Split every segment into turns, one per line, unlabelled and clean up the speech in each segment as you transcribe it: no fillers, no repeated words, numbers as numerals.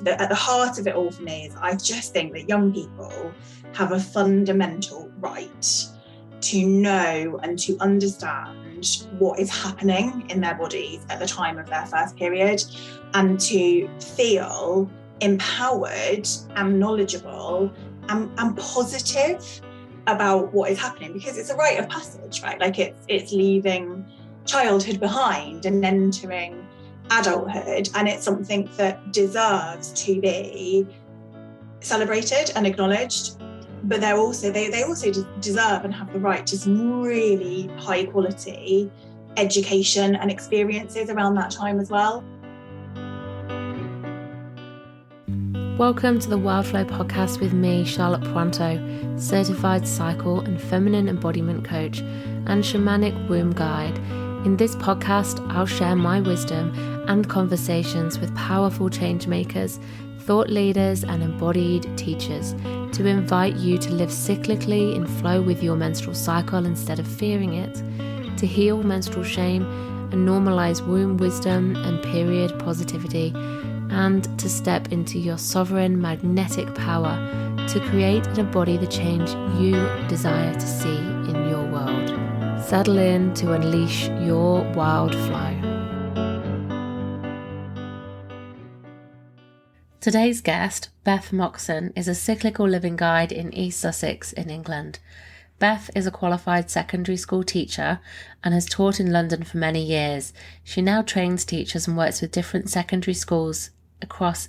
at the heart of it all for me is I just think that young people have a fundamental right to know and to understand what is happening in their bodies at the time of their first period, and to feel empowered and knowledgeable and positive about what is happening, because it's a rite of passage, right? Like it's leaving childhood behind and entering adulthood, and it's something that deserves to be celebrated and acknowledged. But they also deserve and have the right to some really high quality education and experiences around that time as well.
Welcome to the Wildflow podcast with me, Charlotte Puanto, certified cycle and feminine embodiment coach and shamanic womb guide. In this podcast, I'll share my wisdom and conversations with powerful change makers, thought leaders and embodied teachers to invite you to live cyclically in flow with your menstrual cycle instead of fearing it, to heal menstrual shame and normalize womb wisdom and period positivity, and to step into your sovereign magnetic power to create and embody the change you desire to see in your world. Settle in to unleash your wild flow. Today's guest, Beth Moxon, is a cyclical living guide in East Sussex in England. Beth is a qualified secondary school teacher and has taught in London for many years. She now trains teachers and works with different secondary schools across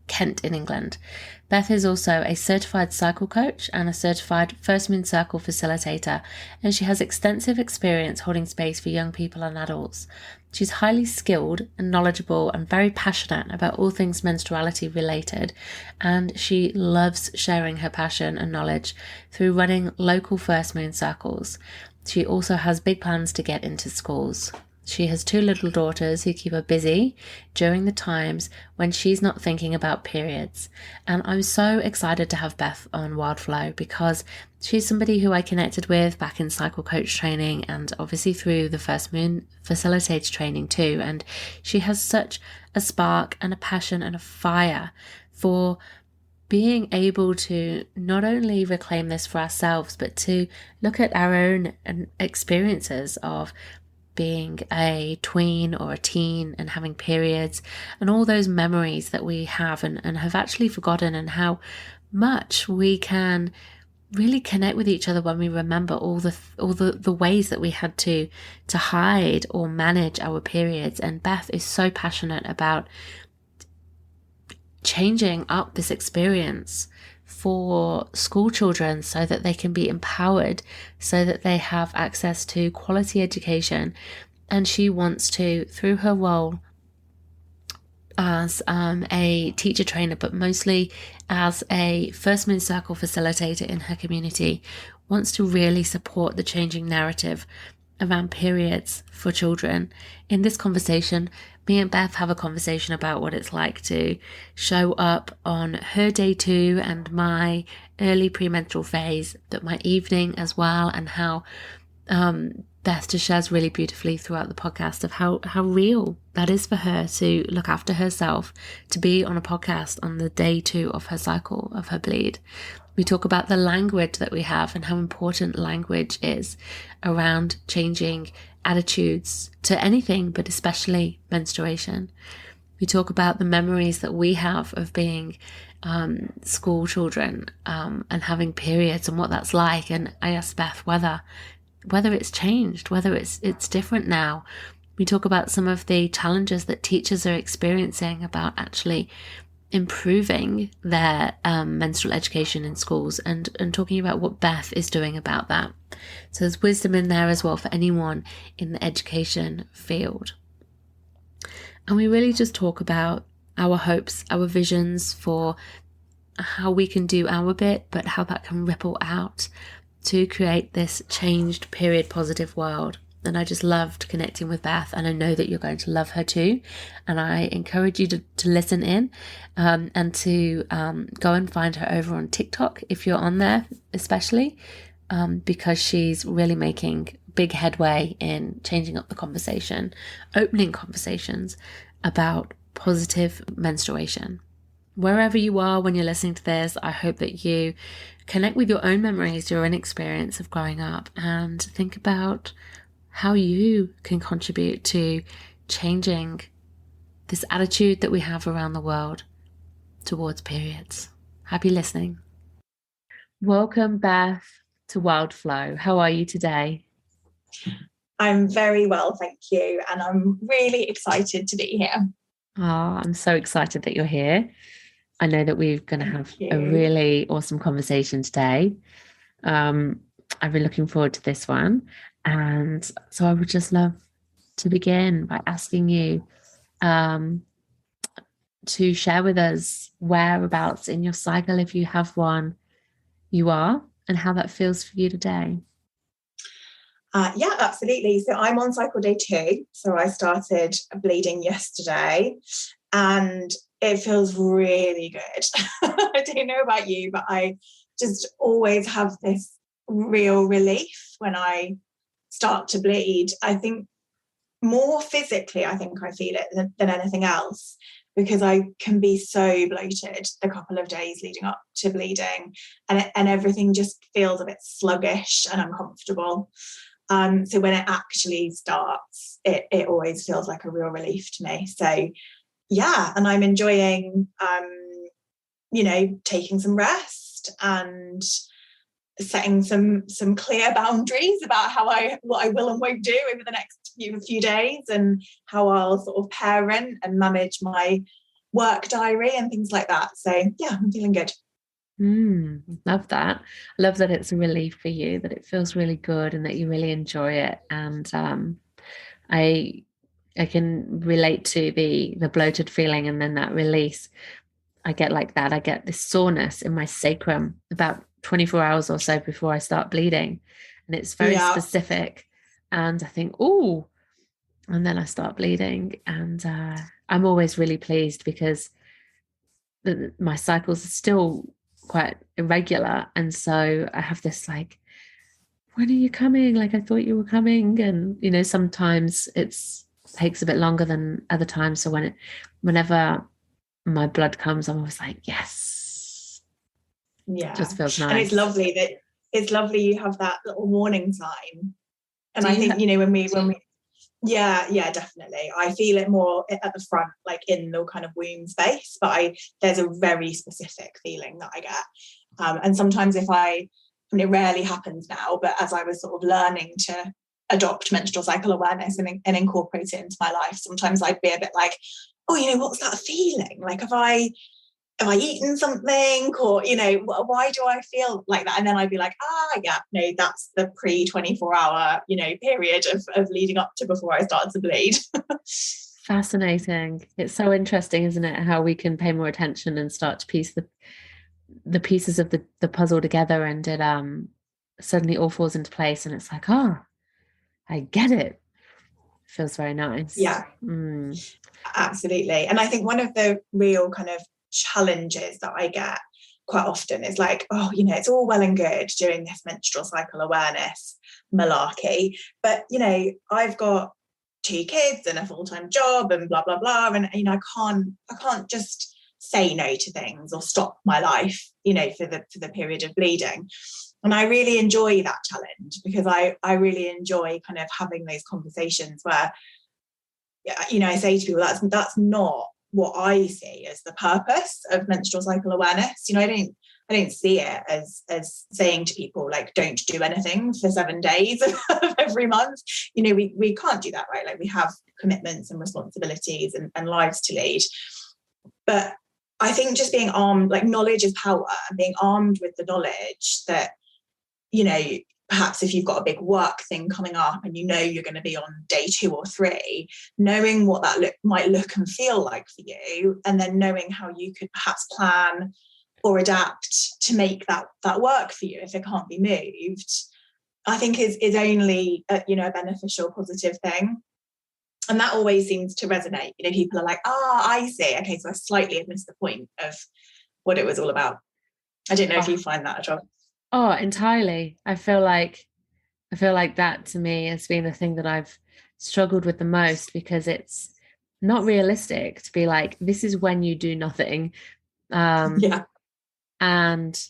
Kent in England. Beth is also a certified cycle coach and a certified First Moon Circle facilitator, and she has extensive experience holding space for young people and adults. She's highly skilled and knowledgeable and very passionate about all things menstruality related, and she loves sharing her passion and knowledge through running local First Moon Circles. She also has big plans to get into schools. She has 2 little daughters who keep her busy during the times when she's not thinking about periods. And I'm so excited to have Beth on Wildflow because she's somebody who I connected with back in cycle coach training and obviously through the First Moon facilitator training too. And she has such a spark and a passion and a fire for being able to not only reclaim this for ourselves, but to look at our own experiences of being a tween or a teen and having periods and all those memories that we have and have actually forgotten, and how much we can really connect with each other when we remember all the ways that we had to hide or manage our periods. And Beth is so passionate about changing up this experience for school children so that they can be empowered, so that they have access to quality education. And she wants to, through her role as a teacher trainer, but mostly as a First Moon Circle facilitator in her community, wants to really support the changing narrative around periods for children. In this conversation, me and Beth have a conversation about what it's like to show up on her day 2 and my early premenstrual phase, but my evening as well, and how Beth just shares really beautifully throughout the podcast of how real that is for her to look after herself, to be on a podcast on the day 2 of her cycle, of her bleed. We talk about the language that we have and how important language is around changing attitudes to anything, but especially menstruation. We talk about the memories that we have of being school children and having periods and what that's like. And I asked Beth whether it's changed, whether it's different now. We talk about some of the challenges that teachers are experiencing about actually improving their menstrual education in schools, and talking about what Beth is doing about that. So there's wisdom in there as well for anyone in the education field. And we really just talk about our hopes, our visions for how we can do our bit, but how that can ripple out to create this changed period positive world. And I just loved connecting with Beth, and I know that you're going to love her too. And I encourage you to listen in and to go and find her over on TikTok if you're on there, especially because she's really making big headway in changing up the conversation, opening conversations about positive menstruation. wherever you are when you're listening to this, I hope that you connect with your own memories, your own experience of growing up, and think about how you can contribute to changing this attitude that we have around the world towards periods. Happy listening. Welcome, Beth, to Wild Flow. How are you today?
I'm very well, thank you. And I'm really excited to be here.
Oh, I'm so excited that you're here. I know that we're going to have a
you.
really awesome conversation today. I've been looking forward to this one. And so I would just love to begin by asking you to share with us whereabouts in your cycle, if you have one, you are, and how that feels for you today.
Yeah, absolutely. So I'm on cycle day 2. So I started bleeding yesterday and it feels really good. I don't know about you, but I just always have this real relief when I start to bleed. I think more physically, I think I feel it than anything else, because I can be so bloated the couple of days leading up to bleeding, and everything just feels a bit sluggish and uncomfortable. So when it actually starts, it always feels like a real relief to me. So yeah, and I'm enjoying, taking some rest and setting some clear boundaries about what I will and won't do over the next few days, and how I'll sort of parent and manage my work diary and things like that. So yeah, I'm feeling good.
Love that. Love that it's a relief for you, that it feels really good and that you really enjoy it. And I can relate to the bloated feeling and then that release. I get like that. I get this soreness in my sacrum about 24 hours or so before I start bleeding. And it's very specific. And I think, oh, and then I start bleeding. And I'm always really pleased because my cycles are still quite irregular. And so I have this like, when are you coming? Like, I thought you were coming. And, sometimes it's takes a bit longer than other times. So whenever my blood comes, I'm always like, yes.
Yeah.
It just feels nice.
And it's lovely you have that little warning sign. And I think, when we yeah, definitely. I feel it more at the front, like in the kind of womb space, but there's a very specific feeling that I get. And sometimes it rarely happens now, but as I was sort of learning to adopt menstrual cycle awareness and incorporate it into my life, sometimes I'd be a bit like, oh, what's that feeling? Like, have I eaten something, or why do I feel like that? And then I'd be like, yeah, no, that's the pre 24-hour period of leading up to before I started to bleed.
Fascinating. It's so interesting, isn't it, how we can pay more attention and start to piece the pieces of the puzzle together, and it suddenly all falls into place, and it's like, I get it. Feels very nice.
Yeah. Absolutely. And I think one of the real kind of challenges that I get quite often is like, it's all well and good doing this menstrual cycle awareness malarkey, but I've got 2 kids and a full-time job and blah blah blah, and I can't just say no to things or stop my life for the period of bleeding. And I really enjoy that challenge, because I really enjoy kind of having those conversations where I say to people, that's not what I see as the purpose of menstrual cycle awareness. I don't see it as saying to people, like, don't do anything for 7 days of every month. We can't do that, right? Like, we have commitments and responsibilities and lives to lead. But I think just being armed, like, knowledge is power, and being armed with the knowledge that, perhaps if you've got a big work thing coming up and you're going to be on day 2 or 3, knowing what that might look and feel like for you, and then knowing how you could perhaps plan or adapt to make that work for you if it can't be moved, I think is only a beneficial, positive thing. And that always seems to resonate. People are like, I see. Okay, so I slightly have missed the point of what it was all about. I don't know if you find that at all.
Oh, entirely. I feel like that to me has been the thing that I've struggled with the most, because it's not realistic to be like, this is when you do nothing.
Yeah.
And,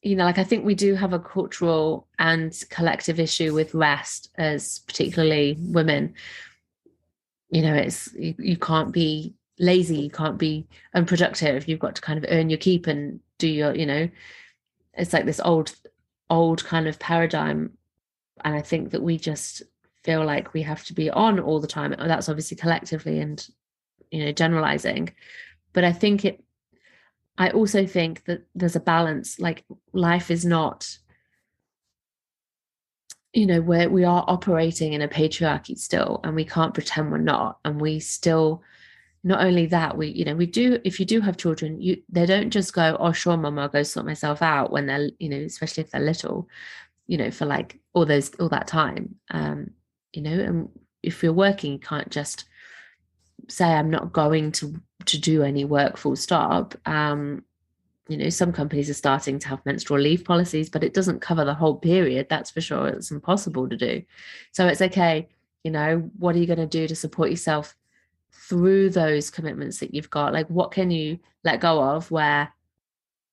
like, I think we do have a cultural and collective issue with rest, as particularly women. It's you can't be lazy, you can't be unproductive, you've got to kind of earn your keep and do your, it's like this old kind of paradigm. And I think that we just feel like we have to be on all the time. That's obviously collectively and, generalizing. But I also think that there's a balance. Like, life is not, where we are operating in a patriarchy still, and we can't pretend we're not. And we still, not only that, we do, if you do have children, they don't just go, oh, sure, mum, I'll go sort myself out, when they're, especially if they're little, for like all that time. And if you're working, you can't just say, I'm not going to do any work, full stop. Some companies are starting to have menstrual leave policies, but it doesn't cover the whole period. That's for sure. It's impossible to do. So it's okay. What are you going to do to support yourself through those commitments that you've got? Like, what can you let go of where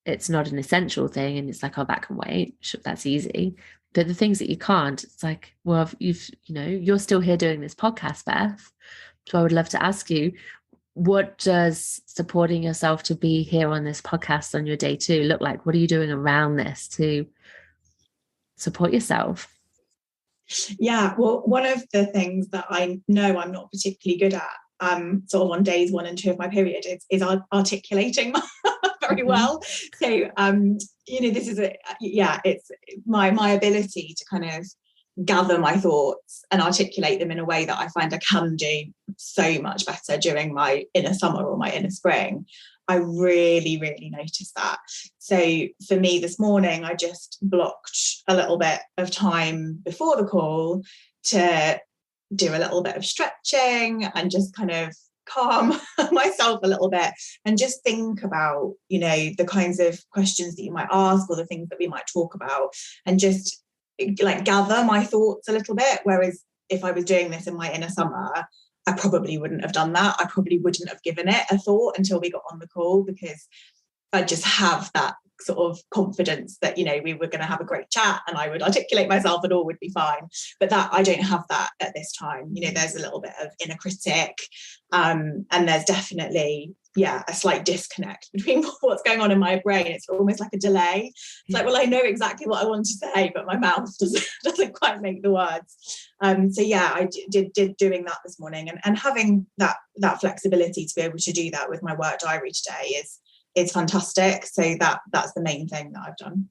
it's not an essential thing and it's like, oh, that can wait. That's easy. But the things that you can't, it's like, well, you're still here doing this podcast, Beth. So I would love to ask you, what does supporting yourself to be here on this podcast on your day 2 look like? What are you doing around this to support yourself?
Yeah, well, one of the things that I know I'm not particularly good at, sort of on days 1 and 2 of my period, is articulating very well. So, this is it's my ability to kind of gather my thoughts and articulate them in a way that I find I can do so much better during my inner summer or my inner spring. I really, really noticed that. So for me this morning, I just blocked a little bit of time before the call to do a little bit of stretching and just kind of calm myself a little bit and just think about, the kinds of questions that you might ask or the things that we might talk about, and just like gather my thoughts a little bit. Whereas if I was doing this in my inner summer, I probably wouldn't have done that. I probably wouldn't have given it a thought until we got on the call, because I just have that sort of confidence that, we were going to have a great chat and I would articulate myself and all would be fine. But that I don't have that at this time. There's a little bit of inner critic, and there's definitely, a slight disconnect between what's going on in my brain. It's almost like a delay. It's like, well, I know exactly what I want to say, but my mouth doesn't quite make the words. So I did doing that this morning, and having that flexibility to be able to do that with my work diary today is fantastic. So that's the main thing that I've done.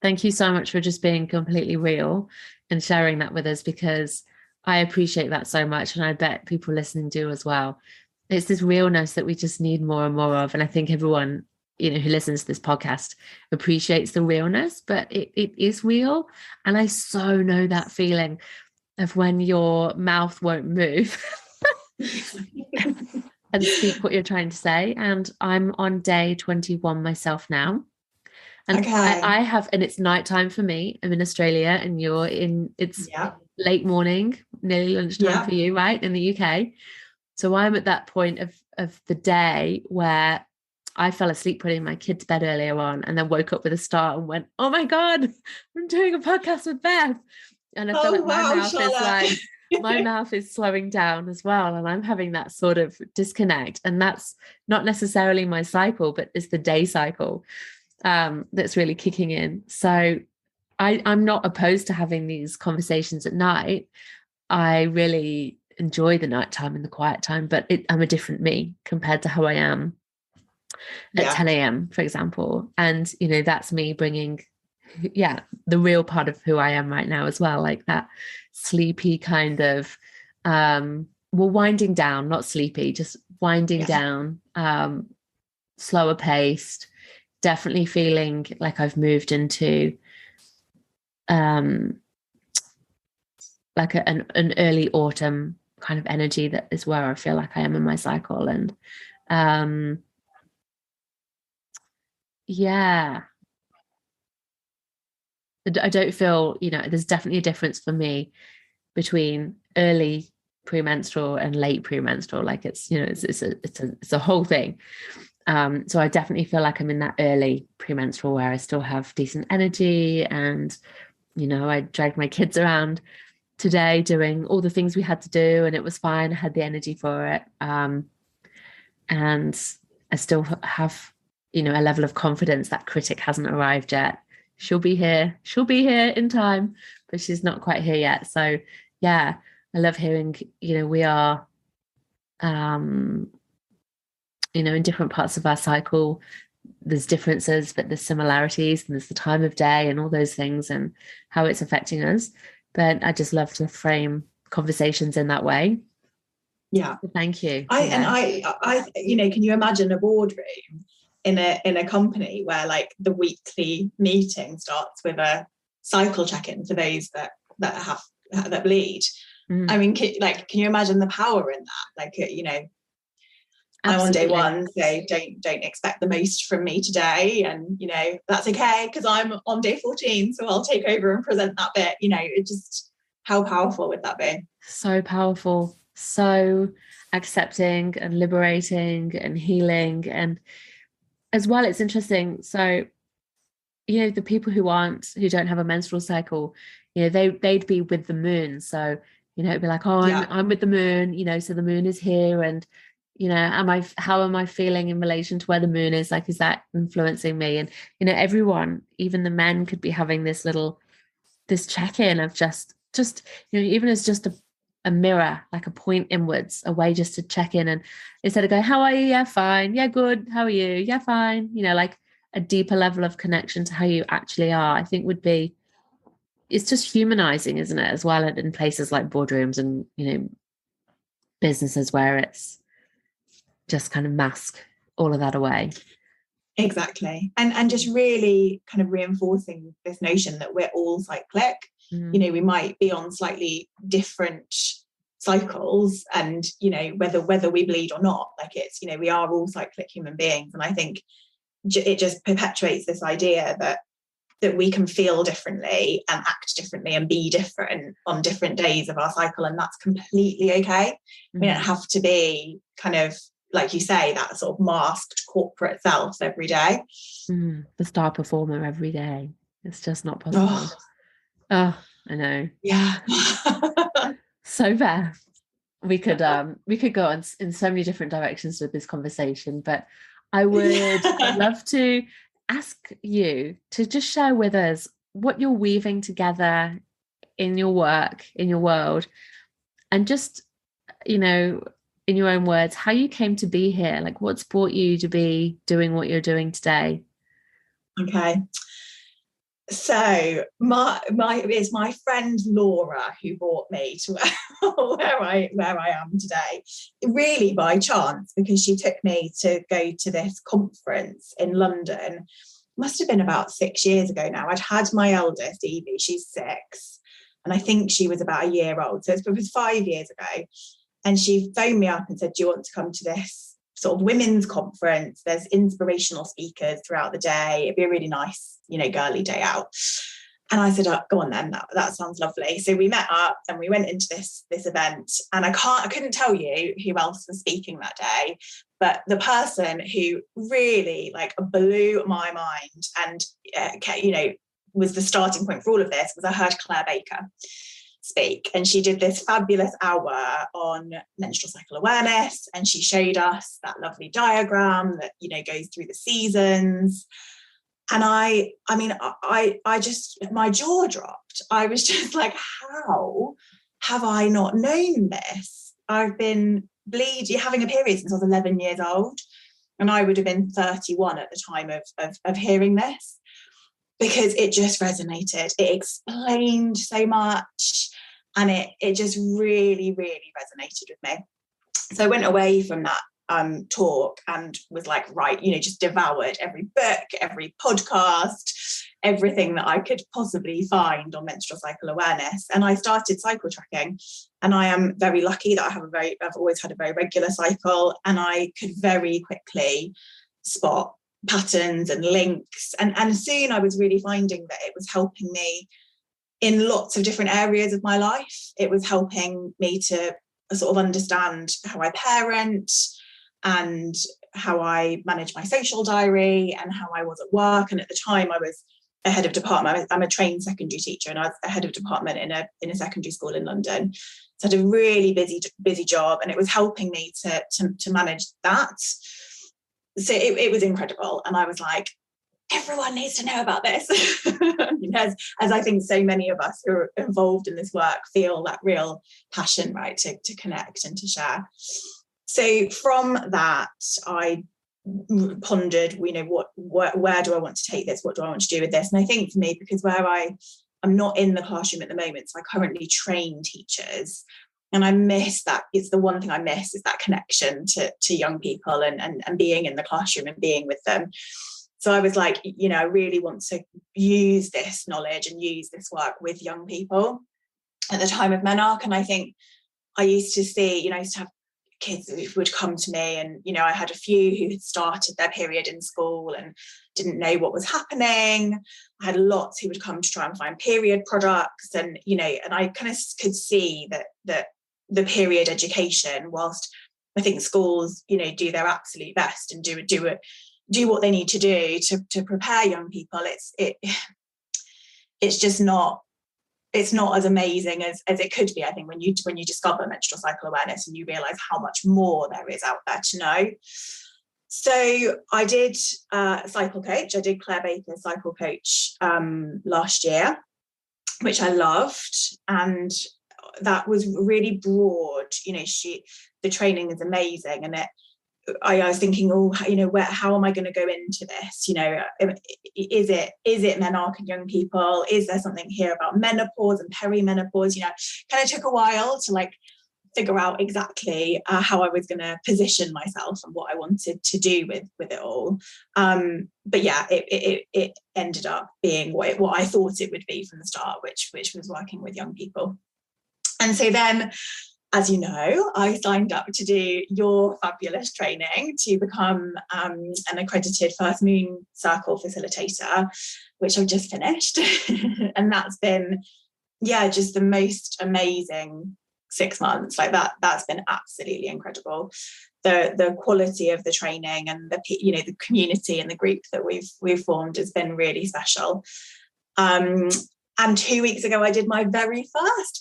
Thank you so much for just being completely real and sharing that with us, because I appreciate that so much, and I bet people listening do as well. It's this realness that we just need more and more of. And I think everyone, who listens to this podcast appreciates the realness, but it is real. And I so know that feeling of when your mouth won't move and speak what you're trying to say. And I'm on day 21 myself now. And
okay.
I have, and it's nighttime for me. I'm in Australia and it's late morning, nearly lunchtime for you, right? In the UK. So I'm at that point of the day where I fell asleep putting my kid to bed earlier on, and then woke up with a start and went, oh my God, I'm doing a podcast with Beth. And I feel like my mouth is like, my mouth is slowing down as well. And I'm having that sort of disconnect. And that's not necessarily my cycle, but it's the day cycle that's really kicking in. So I'm not opposed to having these conversations at night. I really enjoy the nighttime and the quiet time, but I'm a different me compared to how I am at 10 a.m., for example. And, that's me bringing, the real part of who I am right now as well, like that sleepy kind of, winding down, not sleepy, just winding down, slower paced, definitely feeling like I've moved into like an early autumn kind of energy. That is where I feel like I am in my cycle. And I don't feel, there's definitely a difference for me between early premenstrual and late premenstrual. Like it's a whole thing. So I definitely feel like I'm in that early premenstrual where I still have decent energy, and I dragged my kids around today doing all the things we had to do, and it was fine. I had the energy for it. And I still have, a level of confidence that critic hasn't arrived yet. She'll be here in time, but she's not quite here yet. So yeah, I love hearing, we are, in different parts of our cycle, there's differences, but there's similarities, and there's the time of day and all those things and how it's affecting us. But I just love to frame conversations in that way.
Yeah.
So thank you.
I can you imagine a boardroom in a company where like the weekly meeting starts with a cycle check-in for those that bleed? I mean, can you imagine the power in that? Like, I'm on day 1, so don't expect the most from me today, and that's okay because I'm on day 14, so I'll take over and present that bit. It just, how powerful would that be?
So powerful, so accepting and liberating and healing. And as well, it's interesting. So, the people who don't have a menstrual cycle, they'd be with the moon. So, it'd be like, oh, I'm with the moon, so the moon is here, and how am I feeling in relation to where the moon is? Like, is that influencing me? And everyone, even the men, could be having this check-in of just even as just a mirror, like a point inwards, a way just to check in, and instead of going, how are you? Yeah, fine. Yeah, good. How are you? Yeah, fine. Like a deeper level of connection to how you actually are, I think it's just humanizing, isn't it? As well, in places like boardrooms and businesses where it's just kind of mask all of that away.
Exactly. And just really kind of reinforcing this notion that we're all cyclic. We might be on slightly different cycles, and whether we bleed or not, like it's we are all cyclic human beings. And I think it just perpetuates this idea that we can feel differently and act differently and be different on different days of our cycle, and that's completely okay. We don't have to be kind of, like you say, that sort of masked corporate self every day.
The star performer every day. It's just not possible. Oh, I know.
Yeah.
So Beth, we could go on in so many different directions with this conversation, but I would love to ask you to just share with us what you're weaving together in your work, in your world, and just, in your own words, how you came to be here, like what's brought you to be doing what you're doing today.
Okay. So it's my friend Laura who brought me to where I am today, really by chance, because she took me to go to this conference in London. Must have been about 6 years ago now. I'd had my eldest, Evie, she's 6, and I think she was about a year old. So it was 5 years ago. And she phoned me up and said, do you want to come to this sort of women's conference? There's inspirational speakers throughout the day. It'd be a really nice, girly day out. And I said, oh, go on then, that sounds lovely. So we met up and we went into this event, and I couldn't tell you who else was speaking that day, but the person who really like blew my mind and was the starting point for all of this was I heard Claire Baker speak, and she did this fabulous hour on menstrual cycle awareness, and she showed us that lovely diagram that goes through the seasons. And I mean, I just, my jaw dropped. I was just like, how have I not known this? I've been having a period since I was 11 years old, and I would have been 31 at the time of hearing this, because it just resonated. It explained so much, and it just really, really resonated with me. So I went away from that talk and was like, right, just devoured every book, every podcast, everything that I could possibly find on menstrual cycle awareness. And I started cycle tracking, and I am very lucky that I've always had a very regular cycle, and I could very quickly spot patterns and links, and soon I was really finding that it was helping me in lots of different areas of my life. It was helping me to sort of understand how I parent, and how I managed my social diary and how I was at work. And at the time I was a head of department. I'm a trained secondary teacher, and I was a head of department in a secondary school in London. So I had a really busy job, and it was helping me to manage that. So it was incredible. And I was like, everyone needs to know about this. As I think so many of us who are involved in this work feel that real passion, right, to connect and to share. So from that, I pondered, where do I want to take this? What do I want to do with this? And I think for me, because I'm not in the classroom at the moment, so I currently train teachers, and I miss that. It's the one thing I miss, is that connection to young people and being in the classroom and being with them. So I was like, I really want to use this knowledge and use this work with young people at the time of menarche. And I think I used to see, I used to have kids who would come to me, and, I had a few who had started their period in school and didn't know what was happening. I had lots who would come to try and find period products. And, and I kind of could see that the period education, whilst I think schools, do their absolute best and do what they need to do to prepare young people, it's just not, it's not as amazing as it could be, I think, when you discover menstrual cycle awareness and you realise how much more there is out there to know. So I did cycle coach. I did Claire Baker's cycle coach last year, which I loved, and that was really broad. The training is amazing, and I was thinking, how am I going to go into this? Is it menarche and young people? Is there something here about menopause and perimenopause? Kind of took a while to figure out exactly how I was going to position myself and what I wanted to do with it all. But yeah, it ended up being what I thought it would be from the start, which was working with young people. And so then, as you know, I signed up to do your fabulous training to become an accredited First Moon Circle facilitator, which I've just finished. And that's been, just the most amazing 6 months. That's been absolutely incredible. The quality of the training and the community and the group that we've formed has been really special. And 2 weeks ago, I did my very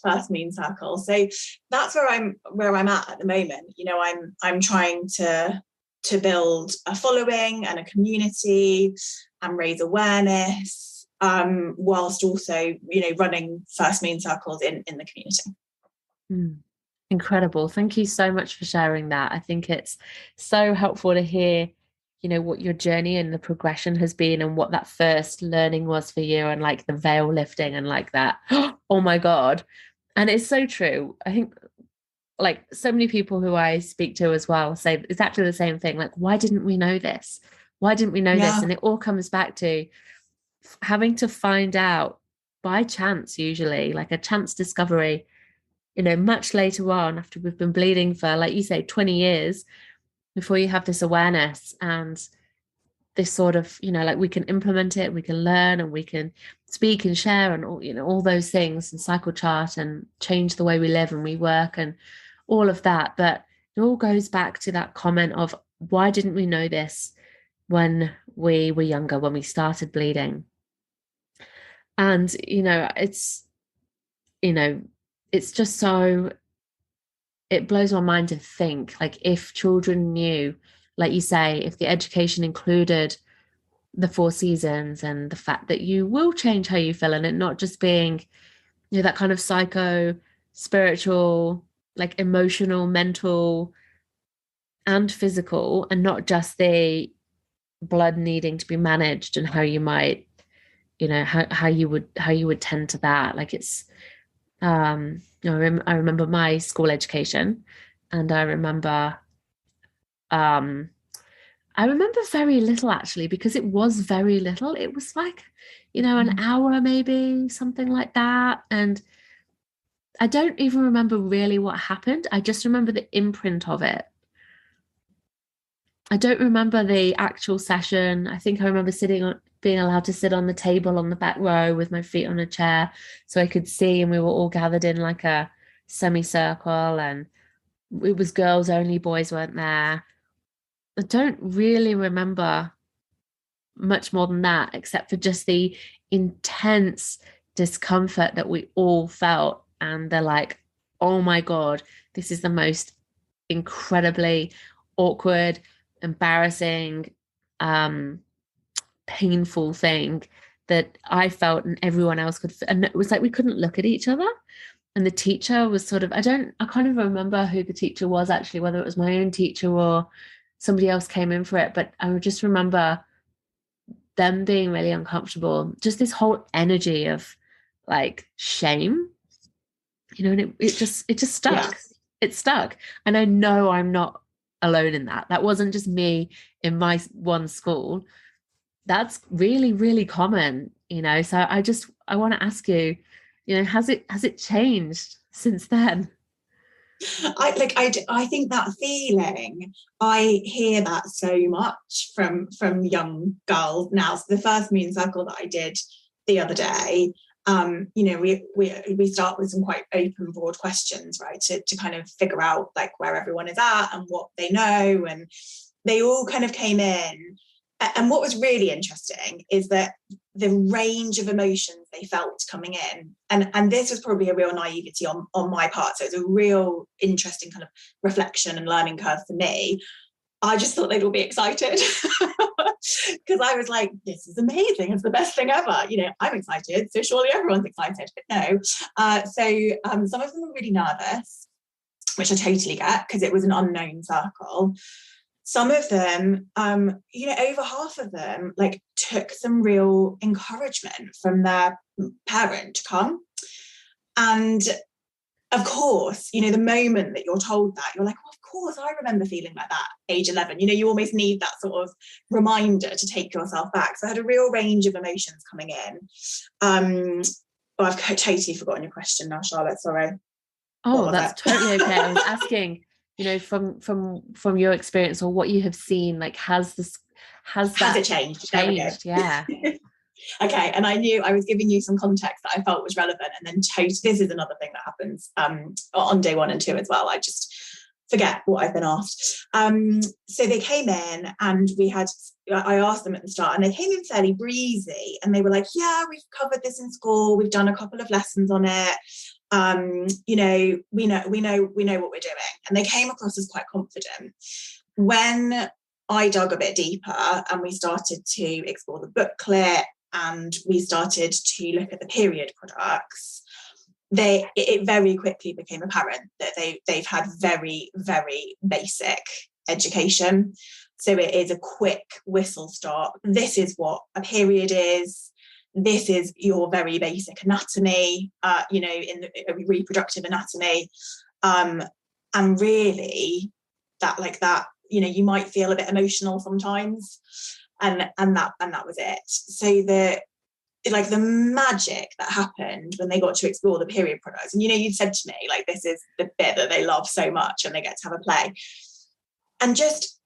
first Moon Circle. So that's where I'm at the moment. I'm trying to build a following and a community and raise awareness, whilst also, running First Moon Circles in the community.
Incredible. Thank you so much for sharing that. I think it's so helpful to hear what your journey and the progression has been, and what that first learning was for you, and the veil lifting and that, oh my God. And it's so true. I think so many people who I speak to as well say exactly the same thing. Why didn't we know this? Why didn't we know this? And it all comes back to having to find out by chance, usually a chance discovery, much later on, after we've been bleeding for, like you say, 20 years, before you have this awareness and this sort of, we can implement it, we can learn, and we can speak and share and all, all those things, and cycle chart and change the way we live and we work and all of that. But it all goes back to that comment of, why didn't we know this when we were younger, when we started bleeding? And, it's just so, it blows my mind to think, if children knew, like you say, if the education included the 4 seasons and the fact that you will change how you feel, and it not just being, that kind of psycho, spiritual, emotional, mental and physical, and not just the blood needing to be managed, and how you might, how you would tend to that. It's I remember my school education, and I remember very little, actually, because it was very little. It was an hour, maybe, something like that. And I don't even remember really what happened. I just remember the imprint of it. I don't remember the actual session. I think I remember being allowed to sit on the table on the back row with my feet on a chair so I could see, and we were all gathered in a semicircle, and it was girls only, boys weren't there. I don't really remember much more than that, except for just the intense discomfort that we all felt. And they're like, oh my God, this is the most incredibly awkward, embarrassing, painful thing that I felt and everyone else could. And it was like we couldn't look at each other. And the teacher was sort of, I can't even remember who the teacher was actually, whether it was my own teacher or somebody else came in for it. But I just remember them being really uncomfortable, just this whole energy of like shame, and it just stuck.
Yeah.
It stuck. And I know I'm not alone in that. That wasn't just me in my one school. That's really, really common, So I want to ask you, has it changed since then?
I think that feeling, I hear that so much from young girls now. So the first moon circle that I did the other day, we start with some quite open, broad questions, right, to kind of figure out like where everyone is at and what they know, and they all kind of came in. And what was really interesting is that the range of emotions they felt coming in, and this was probably a real naivety on my part, so it's a real interesting kind of reflection and learning curve for me. I just thought they'd all be excited because I was like, this is amazing, it's the best thing ever, I'm excited, so surely everyone's excited. But no. Some of them were really nervous, which I totally get because it was an unknown circle. Some of them, over half of them, like took some real encouragement from their parent to come. And of course, the moment that you're told that, you're like, oh, of course, I remember feeling like that, age 11. You almost need that sort of reminder to take yourself back. So I had a real range of emotions coming in. I've totally forgotten your question now, Charlotte, sorry.
Oh, that's totally okay. I was asking, from your experience or what you have seen, like has
it changed?
Yeah.
Okay, and I knew I was giving you some context that I felt was relevant, and then this is another thing that happens on day 1 and 2 as well. I just forget what I've been asked. So they came in, and I asked them at the start, and they came in fairly breezy, and they were like, yeah, we've covered this in school, we've done a couple of lessons on it. We know what we're doing. And they came across as quite confident. When I dug a bit deeper and we started to explore the booklet and we started to look at the period products, it very quickly became apparent that they've had very, very basic education. So it is a quick whistle stop. This is what a period is. This is your very basic anatomy, in the reproductive anatomy. And really that, you might feel a bit emotional sometimes. And that was it. So the magic that happened when they got to explore the period products, and you'd said to me, like, this is the bit that they love so much and they get to have a play. And just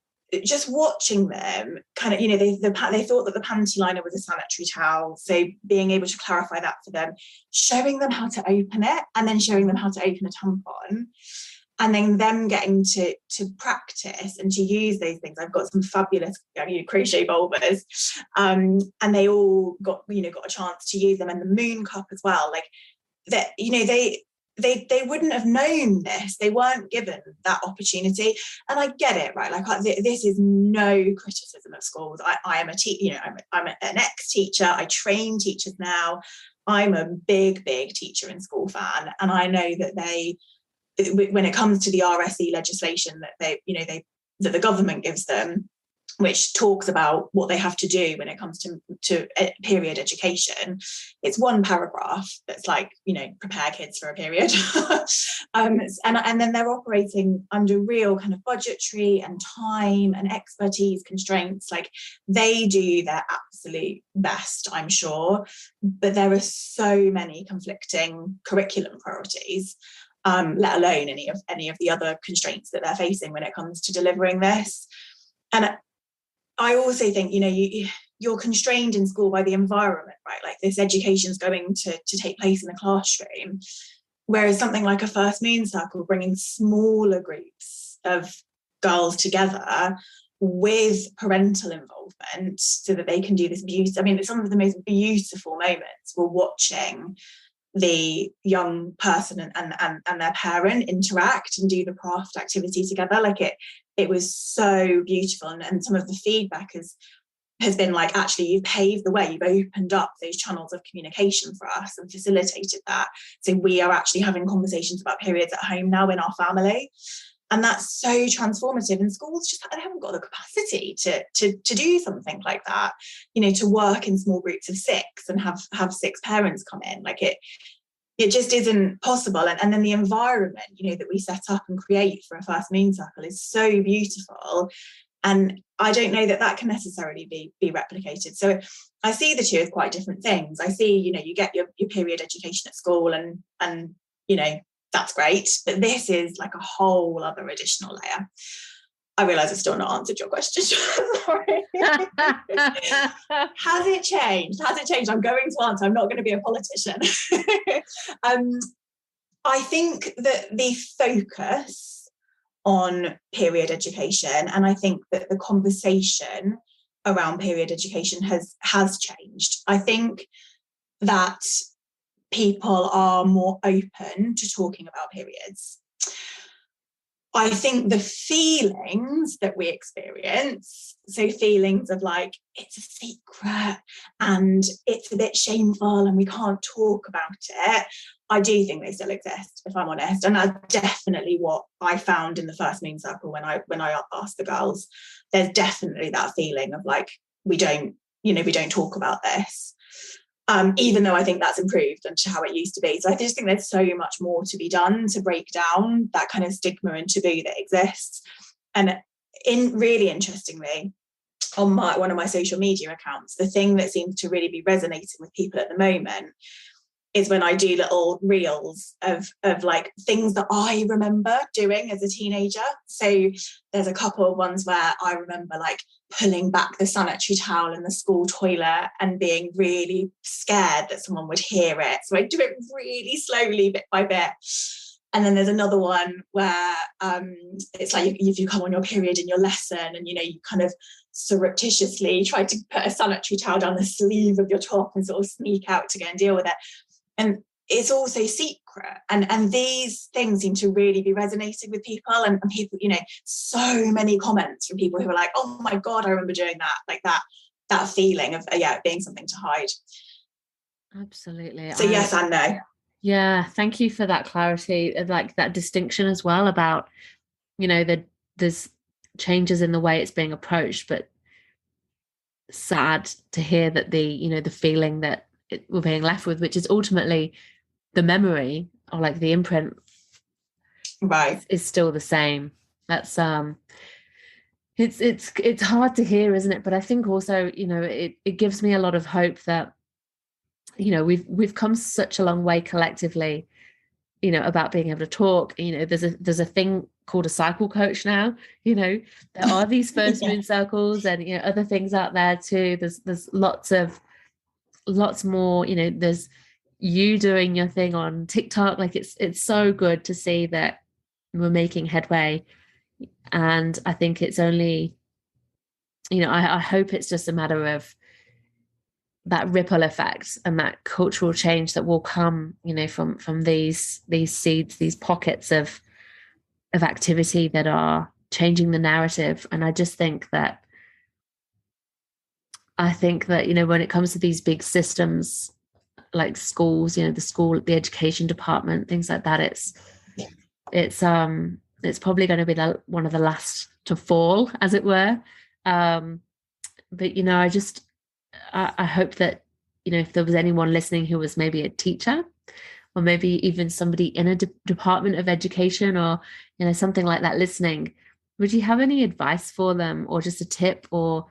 watching them kind of, they thought that the panty liner was a sanitary towel. So being able to clarify that for them, showing them how to open it, and then showing them how to open a tampon, and then them getting to practice and to use those things. I've got some fabulous crochet bulbers, and they all got a chance to use them, and the moon cup as well. Like that, they wouldn't have known this. They weren't given that opportunity. And I get it, right? Like, this is no criticism of schools. I am I'm an ex-teacher. I train teachers now. I'm a big teacher and school fan. And I know that when it comes to the RSE legislation that that the government gives them, which talks about what they have to do when it comes to period education, it's one paragraph that's like, prepare kids for a period. And then they're operating under real kind of budgetary and time and expertise constraints. Like, they do their absolute best, I'm sure, but there are so many conflicting curriculum priorities, let alone any of the other constraints that they're facing when it comes to delivering this. And I also think, you're constrained in school by the environment, right? Like, this education is going to take place in the classroom, whereas something like a first moon circle, bringing smaller groups of girls together, with parental involvement so that they can do this beauty. I mean, some of the most beautiful moments were watching the young person and their parent interact and do the craft activity together. Like it was so beautiful. And some of the feedback has been like, actually, you've paved the way, you've opened up those channels of communication for us and facilitated that. So we are actually having conversations about periods at home now in our family. And that's so transformative. And schools just haven't got the capacity to do something like that, to work in small groups of 6 and have 6 parents come in. Like it just isn't possible. And then the environment, that we set up and create for a first moon circle is so beautiful. And I don't know that can necessarily be replicated. So I see the two as quite different things. I see, you get your period education at school and that's great. But this is like a whole other additional layer. I realise I've still not answered your question. Sorry. Has it changed? I'm going to answer. I'm not going to be a politician. I think that the focus on period education, and I think that the conversation around period education has changed. I think that people are more open to talking about periods. I think the feelings that we experience, so feelings of like, it's a secret and it's a bit shameful and we can't talk about it, I do think they still exist, if I'm honest. And that's definitely what I found in the first moon circle when I asked the girls. There's definitely that feeling of like, we don't talk about this. Even though I think that's improved and to how it used to be. So I just think there's so much more to be done to break down that kind of stigma and taboo that exists. And really interestingly, on one of my social media accounts, the thing that seems to really be resonating with people at the moment is when I do little reels of like things that I remember doing as a teenager. So there's a couple of ones where I remember like pulling back the sanitary towel in the school toilet and being really scared that someone would hear it. So I do it really slowly, bit by bit. And then there's another one where it's like if you come on your period in your lesson and, you kind of surreptitiously try to put a sanitary towel down the sleeve of your top and sort of sneak out to go and deal with it. And it's also secret. And these things seem to really be resonating with people. And people, so many comments from people who are like, oh my God, I remember doing that. Like that feeling of, being something to hide.
Absolutely.
So yes and no.
Yeah. Thank you for that clarity, like that distinction as well about, there's changes in the way it's being approached, but sad to hear that the feeling that we're being left with, which is ultimately the memory or like the imprint,
right,
is still the same. That's it's hard to hear, isn't it? But I think also, it gives me a lot of hope that, we've come such a long way collectively, about being able to talk. There's a thing called a cycle coach now. There are these first moon circles and other things out there too. There's lots more, there's you doing your thing on TikTok. Like it's so good to see that we're making headway. And I think it's only, I hope it's just a matter of that ripple effect and that cultural change that will come, from these seeds, these pockets of activity that are changing the narrative. And I just think that, when it comes to these big systems like schools, the education department, things like that, it's probably going to be one of the last to fall, as it were. But I hope that, if there was anyone listening who was maybe a teacher or maybe even somebody in a department of education or, something like that listening, would you have any advice for them or just a tip or,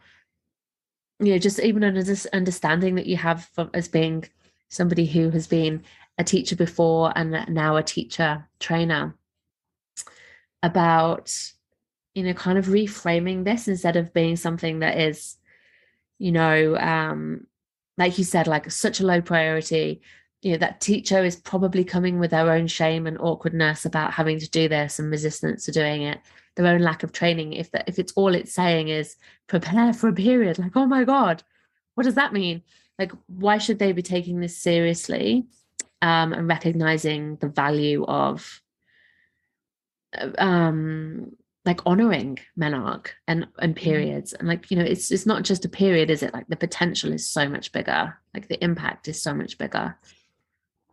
just even an understanding that you have as being somebody who has been a teacher before and now a teacher trainer about, kind of reframing this instead of being something that is, like you said, like such a low priority, that teacher is probably coming with their own shame and awkwardness about having to do this and resistance to doing it. their own lack of training, if it's all it's saying is prepare for a period, like, oh my God, what does that mean? Like, why should they be taking this seriously, and recognizing the value of like honoring menarche and periods, and like, it's not just a period, is it? Like, the potential is so much bigger, like the impact is so much bigger.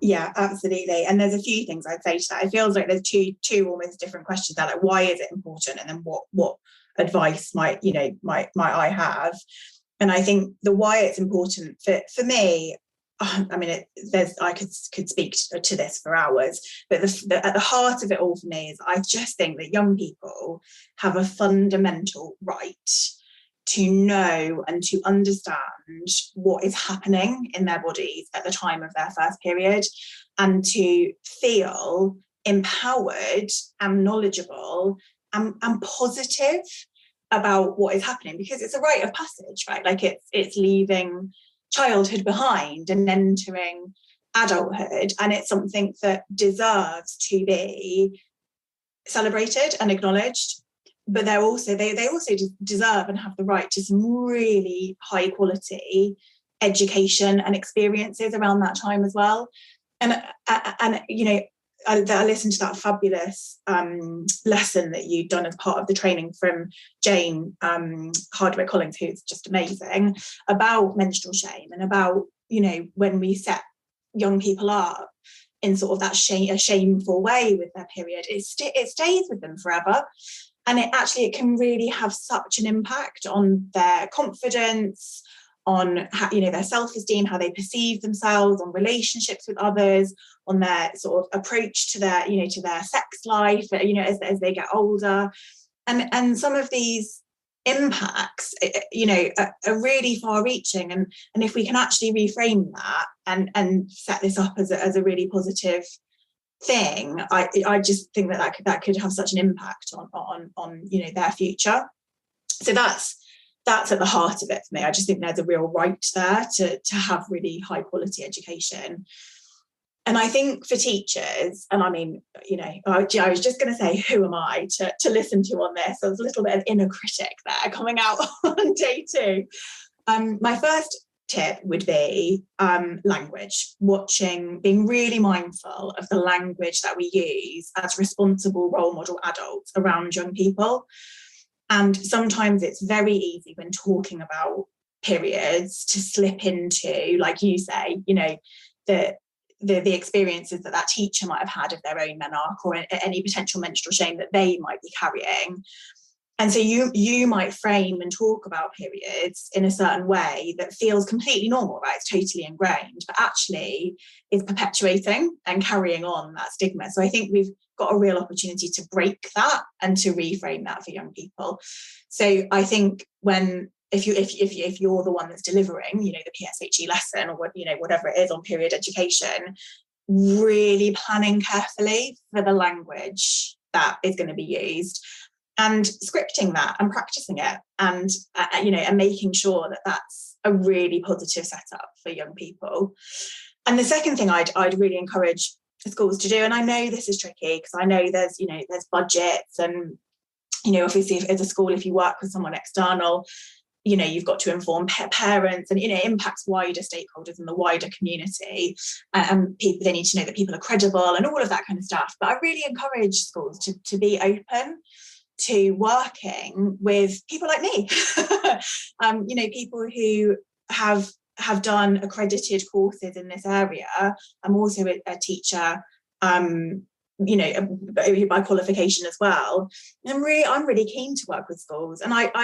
Yeah, absolutely. And there's a few things I'd say to that. It feels like there's two almost different questions there. Like, why is it important? And then what advice might I have? And I think the why it's important for me, I mean, I could speak to this for hours, but at the heart of it all for me is I just think that young people have a fundamental right to know and to understand what is happening in their bodies at the time of their first period, and to feel empowered and knowledgeable and positive about what is happening, because it's a rite of passage, right? Like, it's leaving childhood behind and entering adulthood, and it's something that deserves to be celebrated and acknowledged. But they also deserve and have the right to some really high quality education and experiences around that time as well. And I listened to that fabulous lesson that you'd done as part of the training from Jane Hardwick Collins, who's just amazing, about menstrual shame, and about, when we set young people up in sort of that shameful way with their period, it stays with them forever. And it can really have such an impact on their confidence, on how, their self-esteem, how they perceive themselves, on relationships with others, on their sort of approach to their, to their sex life, as they get older. And some of these impacts, are really far-reaching. And if we can actually reframe that and set this up as a really positive thing, I just think that could have such an impact on their future. So that's at the heart of it for me. I just think there's a real right there to have really high quality education. And I think for teachers, and I mean, I was just going to say, who am I to listen to on this? There's a little bit of inner critic there coming out on day 2. My first tip would be language, being really mindful of the language that we use as responsible role model adults around young people. And sometimes it's very easy when talking about periods to slip into, like you say, the experiences that teacher might have had of their own menarche, or any potential menstrual shame that they might be carrying. And so you might frame and talk about periods in a certain way that feels completely normal, right? It's totally ingrained, but actually is perpetuating and carrying on that stigma. So I think we've got a real opportunity to break that and to reframe that for young people. So I think if you're the one that's delivering, the PSHE lesson, or whatever it is on period education, really planning carefully for the language that is going to be used, and scripting that and practicing it, and and making sure that that's a really positive setup for young people. And the second thing I'd really encourage schools to do, and I know this is tricky because I know there's budgets, and obviously as a school, if you work with someone external, you've got to inform parents, and it impacts wider stakeholders in the wider community, and people, they need to know that people are credible and all of that kind of stuff. But I really encourage schools to be open to working with people like me, people who have done accredited courses in this area. I'm also a teacher, by qualification as well. And I'm really keen to work with schools, and I'd go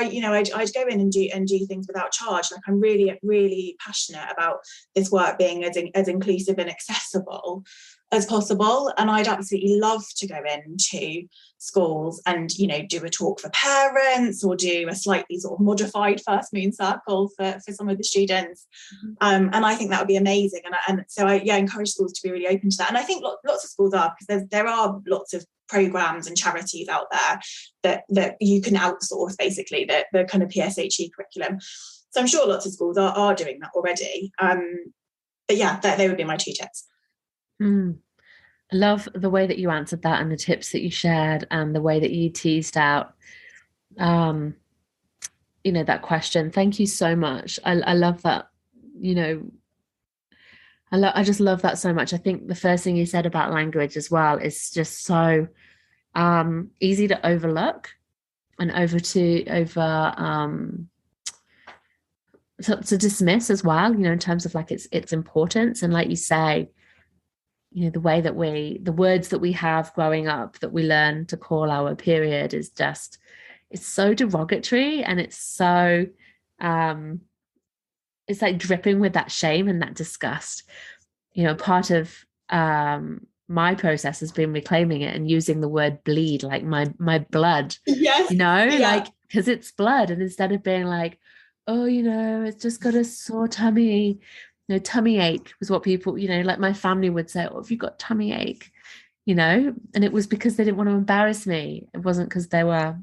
in and do things without charge. Like, I'm really, really passionate about this work being as inclusive and accessible as possible. And I'd absolutely love to go into schools and do a talk for parents, or do a slightly sort of modified first moon circle for some of the students. And I think that would be amazing. And so I encourage schools to be really open to that. And I think lots of schools are, because there are lots of programs and charities out there that you can outsource basically the kind of PSHE curriculum. So I'm sure lots of schools are doing that already. But yeah, they would be my 2 tips.
I love the way that you answered that and the tips that you shared and the way that you teased out um that question. Thank you so much. I love that. You know, I just love that so much. I think the first thing you said about language as well is just so easy to overlook and to dismiss as well, in terms of like its importance. And like you say, the way that the words that we have growing up that we learn to call our period is just, it's so derogatory, and um it's like dripping with that shame and that disgust. Part of my process has been reclaiming it and using the word bleed, like my blood,
Yes. Yeah.
like, because it's blood. And instead of being like, oh, it's just got a sore tummy, tummy ache was what people, like my family would say, oh, have you got tummy ache? And it was because they didn't want to embarrass me. It wasn't because they were,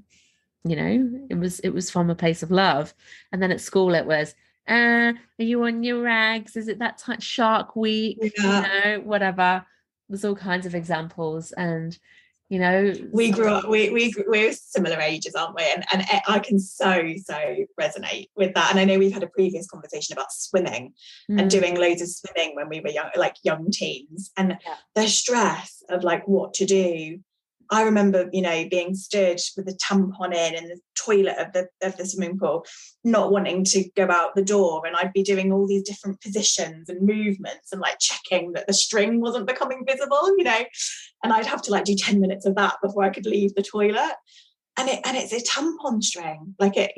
it was from a place of love. And then at school it was, are you on your rags? Is it that shark week?
Yeah.
Whatever. There's all kinds of examples. And
we grew up, we're similar ages, aren't we? And I can so resonate with that. And I know we've had a previous conversation about swimming and doing loads of swimming when we were young, like young teens, and the stress of like what to do. I remember, being stood with a tampon in the toilet of the swimming pool, not wanting to go out the door, and I'd be doing all these different positions and movements and like checking that the string wasn't becoming visible, and I'd have to like do 10 minutes of that before I could leave the toilet. And it's a tampon string, like it,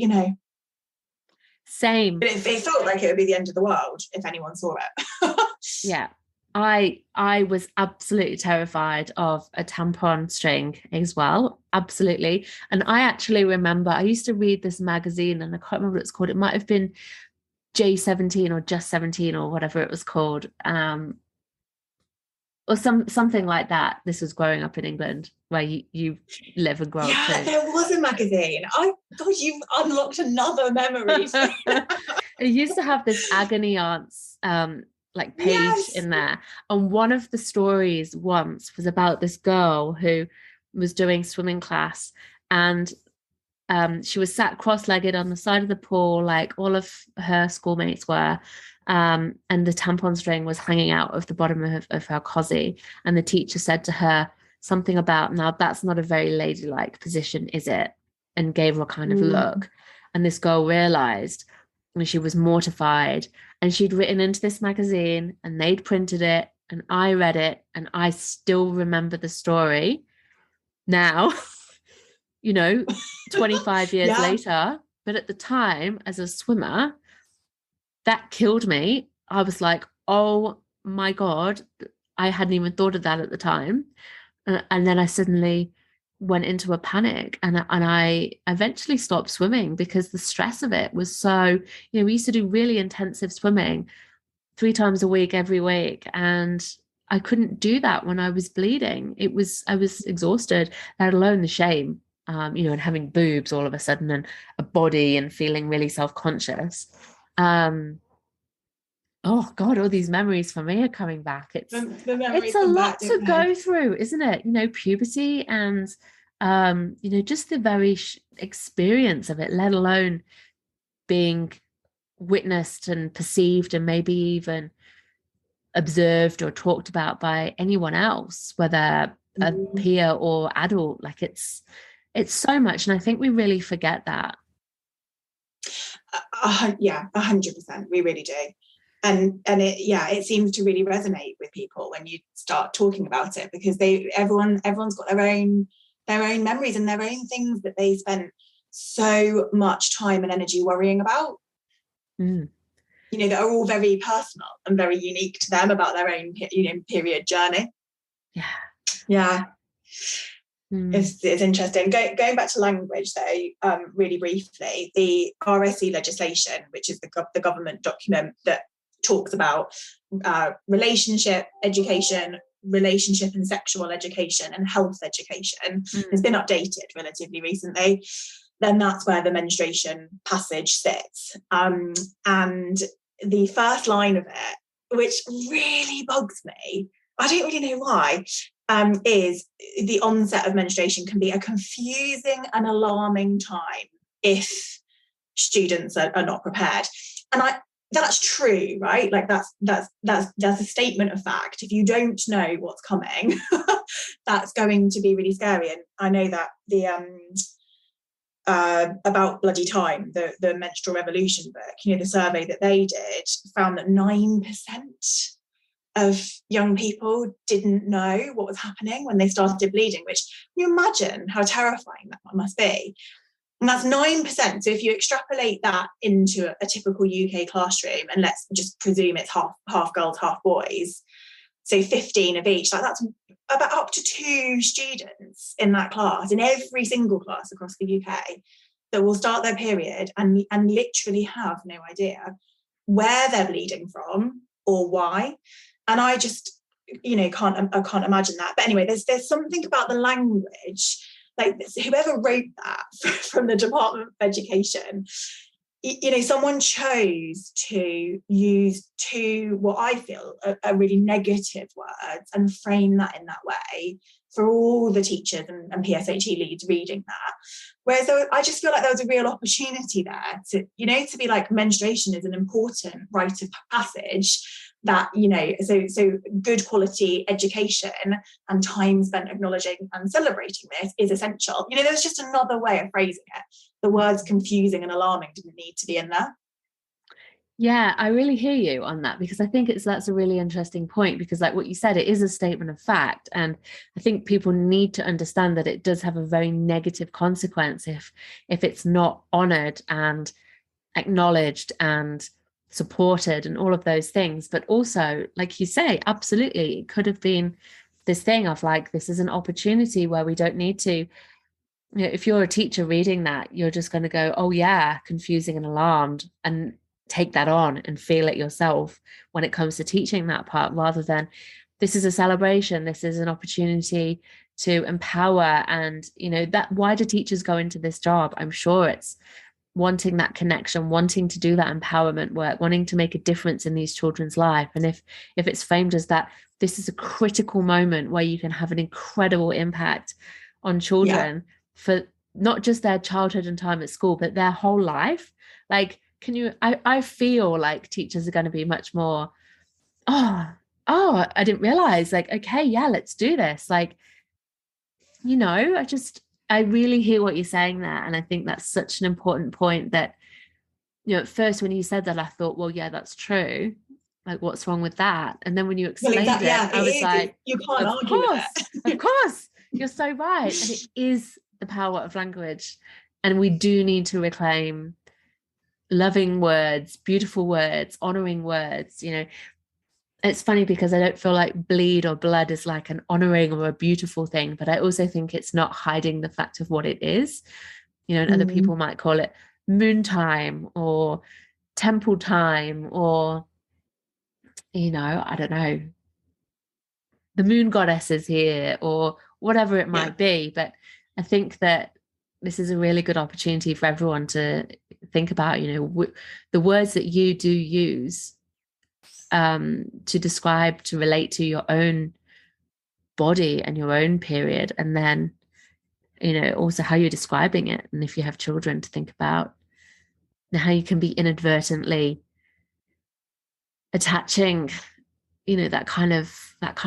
Same.
But it felt like it would be the end of the world if anyone saw it.
Yeah. I was absolutely terrified of a tampon string as well. Absolutely. And I actually remember I used to read this magazine, and I can't remember what it's called. It might have been J17 or Just 17 or whatever it was called. Or something like that. This was growing up in England, where you live and grow up too.
There was a magazine. God, you've unlocked another memory.
It used to have this agony aunts like page in there, and one of the stories once was about this girl who was doing swimming class, and she was sat cross-legged on the side of the pool like all of her schoolmates were, and the tampon string was hanging out of the bottom of her cosy, and the teacher said to her something about, now that's not a very ladylike position, is it? And gave her a kind of look, and this girl realized, and she was mortified, and she'd written into this magazine and they'd printed it, and I read it, and I still remember the story now, 25 years later. But at the time, as a swimmer, that killed me. I was like, oh my God, I hadn't even thought of that at the time. And then I suddenly went into a panic, and I eventually stopped swimming because the stress of it was so, we used to do really intensive swimming 3 times a week, every week. And I couldn't do that when I was bleeding. I was exhausted, let alone the shame, and having boobs all of a sudden and a body and feeling really self-conscious. Oh God, all these memories for me are coming back. It's a lot to go through, isn't it? Puberty and, just the very experience of it, let alone being witnessed and perceived and maybe even observed or talked about by anyone else, whether a peer or adult. Like it's so much. And I think we really forget that.
Yeah, 100%. We really do. And it seems to really resonate with people when you start talking about it, because everyone's got their own memories and their own things that they spent so much time and energy worrying about. That are all very personal and very unique to them, about their own period journey. Yeah. It's interesting. Going back to language though, really briefly, the RSE legislation, which is the government document that talks about relationship education, relationship and sexual education, and health education, has been updated relatively recently. Then that's where the menstruation passage sits. And the first line of it, which really bugs me, I don't really know why, is the onset of menstruation can be a confusing and alarming time if students are not prepared. And that's true, right? Like that's a statement of fact. If you don't know what's coming, that's going to be really scary. And I know that the About Bloody Time, the menstrual revolution book, the survey that they did found that 9% of young people didn't know what was happening when they started bleeding, which, can you imagine how terrifying that must be? And that's 9%. So if you extrapolate that into a typical UK classroom, and let's just presume it's half girls, half boys, so 15 of each, that's about up to 2 students in that class, in every single class across the UK, that will start their period and literally have no idea where they're bleeding from or why. And I just, can't imagine that. But anyway, there's something about the language, like whoever wrote that from the Department of Education, someone chose to use 2, what I feel are really negative words, and frame that in that way for all the teachers and PSHE leads reading that. Whereas I just feel like there was a real opportunity there to be like, menstruation is an important rite of passage, that, so good quality education and time spent acknowledging and celebrating this is essential. There's just another way of phrasing it. The words confusing and alarming didn't need to be in there.
Yeah, I really hear you on that, because I think that's a really interesting point, because like what you said, it is a statement of fact. And I think people need to understand that it does have a very negative consequence if it's not honored and acknowledged and supported and all of those things. But also, like you say, absolutely, it could have been this thing of like, this is an opportunity where we don't need to, if you're a teacher reading that, you're just going to go, oh yeah, confusing and alarmed, and take that on and feel it yourself when it comes to teaching that part, rather than this is a celebration, this is an opportunity to empower. And that, why do teachers go into this job? I'm sure it's wanting that connection, wanting to do that empowerment work, wanting to make a difference in these children's life. And if it's framed as that, this is a critical moment where you can have an incredible impact on children, for not just their childhood and time at school, but their whole life. Like, I feel like teachers are going to be much more, I didn't realize, like, okay, yeah, let's do this. Like, I really hear what you're saying there. And I think that's such an important point that, at first when you said that, I thought, well, yeah, that's true. Like, what's wrong with that? And then when you explained it, I was like,
you can't argue with it.
Of course, you're so right. And it is the power of language. And we do need to reclaim loving words, beautiful words, honoring words. It's funny because I don't feel like bleed or blood is like an honoring or a beautiful thing, but I also think it's not hiding the fact of what it is. And other people might call it moon time or temple time, or, I don't know, the moon goddess is here, or whatever it might be. But I think that this is a really good opportunity for everyone to think about, the words that you do use to describe, to relate to your own body and your own period. And then, also how you're describing it. And if you have children, to think about how you can be inadvertently attaching, that kind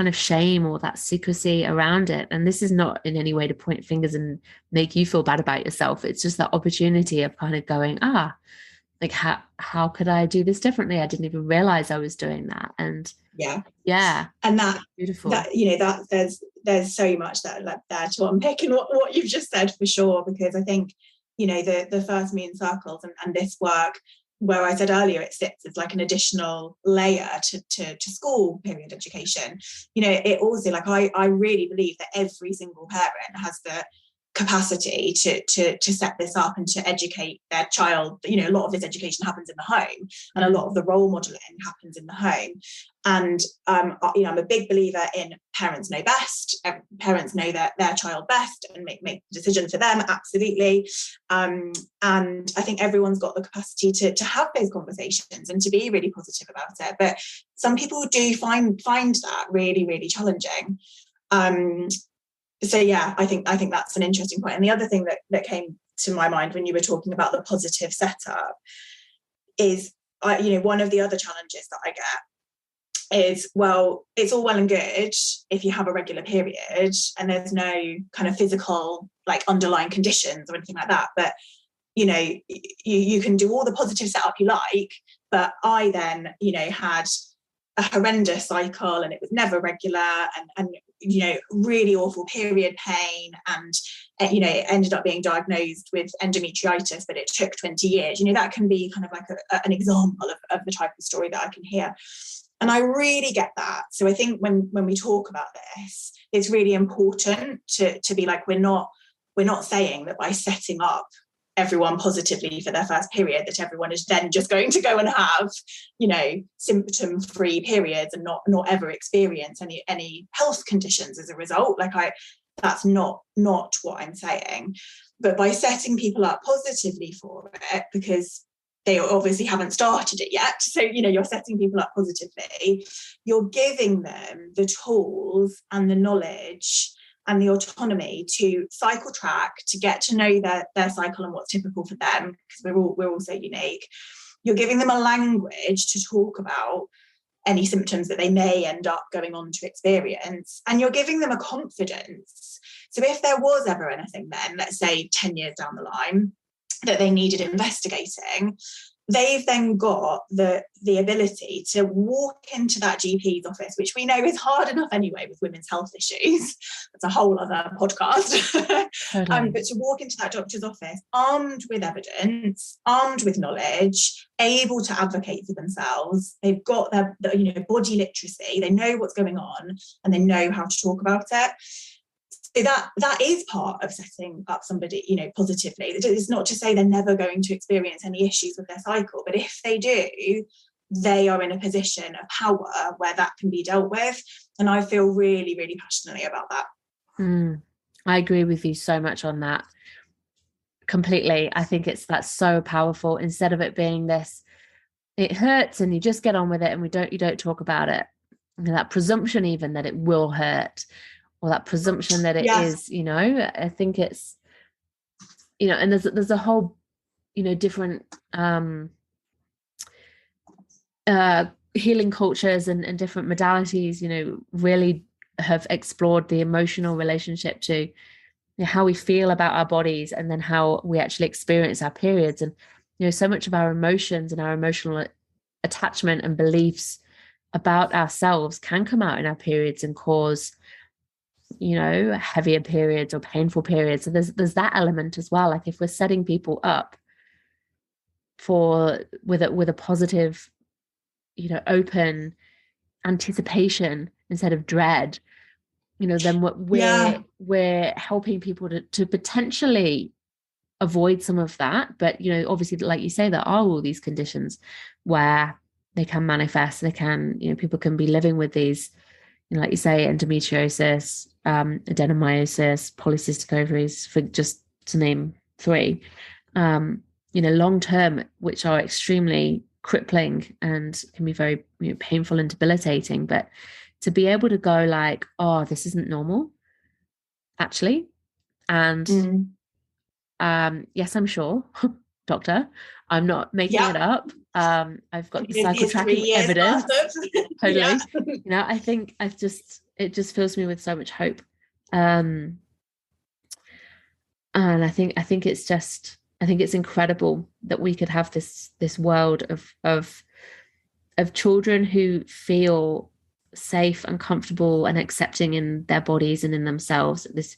of shame or that secrecy around it. And this is not in any way to point fingers and make you feel bad about yourself. It's just that opportunity of kind of going, like, how could I do this differently? I didn't even realize I was doing that. And
and that
beautiful,
that there's so much that there to unpick in what you've just said, for sure. Because I think the first moon circles and this work, where I said earlier, it sits as like an additional layer to school period education. It also, like, I really believe that every single parent has the capacity to set this up and to educate their child. A lot of this education happens in the home, and a lot of the role modeling happens in the home. And I'm a big believer in parents know best. Parents know their child best and make decisions for them, absolutely. And I think everyone's got the capacity to have those conversations and to be really positive about it. But some people do find that really, really challenging. So yeah, I think that's an interesting point. And the other thing that came to my mind when you were talking about the positive setup is, one of the other challenges that I get is, well, it's all well and good if you have a regular period and there's no kind of physical like underlying conditions or anything like that, but you can do all the positive setup you like, but I then had a horrendous cycle and it was never regular, and really awful period pain, and it ended up being diagnosed with endometritis, but it took 20 years. That can be kind of like an example of the type of story that I can hear. And I really get that. So I think when we talk about this, it's really important to be like, we're not saying that by setting up everyone positively for their first period that everyone is then just going to go and have symptom-free periods and not ever experience any health conditions as a result. That's not what I'm saying. But by setting people up positively for it, because they obviously haven't started it yet, so you're setting people up positively, you're giving them the tools and the knowledge and the autonomy to cycle track, to get to know their cycle and what's typical for them, because we're all so unique. You're giving them a language to talk about any symptoms that they may end up going on to experience, and you're giving them a confidence. So if there was ever anything then, let's say 10 years down the line, that they needed investigating, they've then got the ability to walk into that GP's office, which we know is hard enough anyway with women's health issues. That's a whole other podcast.
Totally.
But to walk into that doctor's office armed with evidence, armed with knowledge, able to advocate for themselves. They've got their body literacy. They know what's going on and they know how to talk about it. So that is part of setting up somebody, positively. It's not to say they're never going to experience any issues with their cycle, but if they do, they are in a position of power where that can be dealt with. And I feel really, really passionately about that.
I agree with you so much on that. Completely. I think that's so powerful. Instead of it being this, it hurts and you just get on with it and you don't talk about it. That presumption even that it will hurt, or that presumption that it is, I think it's, and there's a whole, different healing cultures and different modalities, really have explored the emotional relationship to how we feel about our bodies and then how we actually experience our periods. And, so much of our emotions and our emotional attachment and beliefs about ourselves can come out in our periods and cause heavier periods or painful periods. So there's that element as well. Like if we're setting people up with a positive, open anticipation instead of dread, then what we're helping people to potentially avoid some of that. But obviously, like you say, there are all these conditions where they can manifest. They can, people can be living with these, like you say, endometriosis, adenomyosis, polycystic ovaries, for just to name 3, long term, which are extremely crippling and can be very painful and debilitating. But to be able to go like, oh, this isn't normal, actually, and yes, I'm sure, doctor, I'm not making it up. I've got the cycle tracking evidence. Totally. I think it just fills me with so much hope. And I think it's incredible that we could have this world of children who feel safe and comfortable and accepting in their bodies and in themselves at this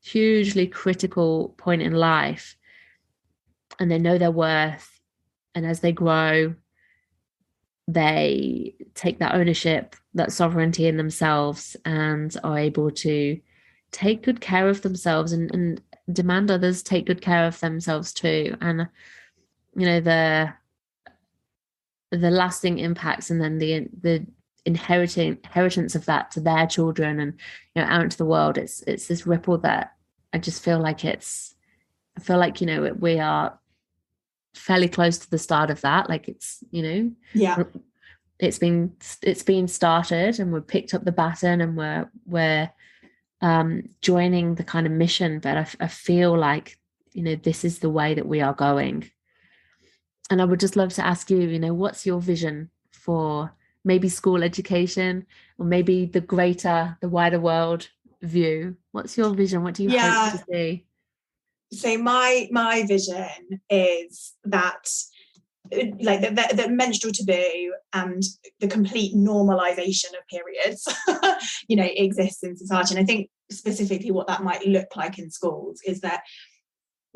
hugely critical point in life, and they know their worth, and as they grow they take that ownership, that sovereignty in themselves, and are able to take good care of themselves and demand others take good care of themselves too. And the lasting impacts and then the inheritance of that to their children and out into the world, it's this ripple that I just feel like we are fairly close to the start of that. Like it's it's been started and we've picked up the baton and we're joining the kind of mission, but I feel like, this is the way that we are going. And I would just love to ask you, what's your vision for maybe school education, or maybe the wider world view? What's your vision? What do you hope to see?
So my vision is that, like, the menstrual taboo and the complete normalization of periods exists in society. And I think specifically what that might look like in schools is that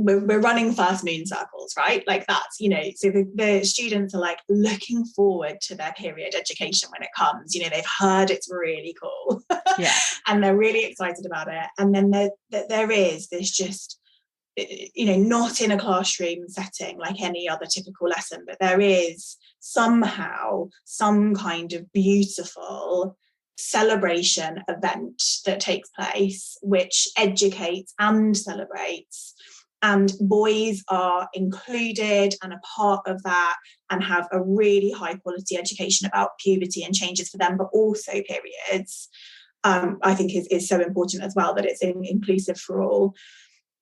we're running first moon circles, right? Like, that's, so the students are like looking forward to their period education when it comes. They've heard it's really cool.
Yeah.
And they're really excited about it. And then there is this just, not in a classroom setting like any other typical lesson, but there is somehow some kind of beautiful celebration event that takes place, which educates and celebrates. And boys are included and a part of that, and have a really high quality education about puberty and changes for them, but also periods. I think is so important as well, that it's inclusive for all.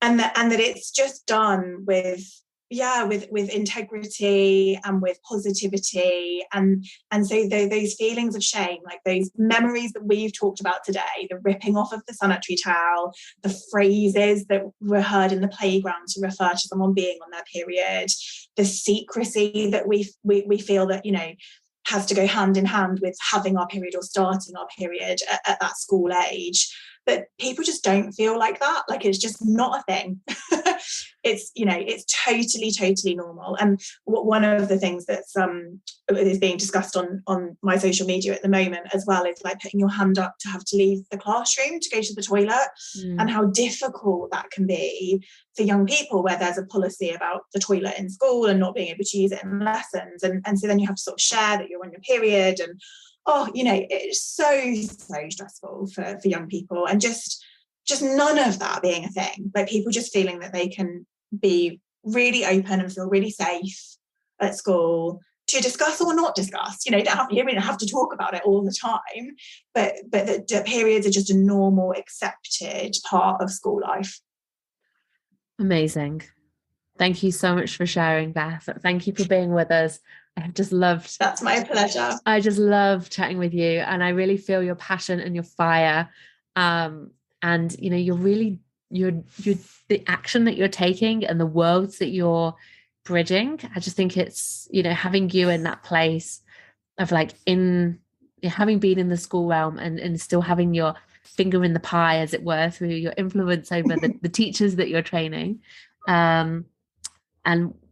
And that it's just done with integrity and with positivity, and so those feelings of shame, like those memories that we've talked about today, the ripping off of the sanitary towel, the phrases that were heard in the playground to refer to someone being on their period, the secrecy that we feel that has to go hand in hand with having our period or starting our period at that school age. But people just don't feel like that. Like, it's just not a thing. It's totally normal. And one of the things that's is being discussed on my social media at the moment as well is like putting your hand up to have to leave the classroom to go to the toilet, and how difficult that can be for young people, where there's a policy about the toilet in school and not being able to use it in lessons, and so then you have to sort of share that you're on your period, and it's so stressful for young people, and just none of that being a thing. Like, people just feeling that they can be really open and feel really safe at school to discuss or not discuss. You don't have to talk about it all the time, but the periods are just a normal, accepted part of school life.
Amazing. Thank you so much for sharing, Beth. Thank you for being with us. I've just loved.
That's my pleasure.
I just love chatting with you, and I really feel your passion and your fire. And you're the action that you're taking and the worlds that you're bridging. I just think it's, having you in that place of like having been in the school realm and still having your finger in the pie, as it were, through your influence over the teachers that you're training. And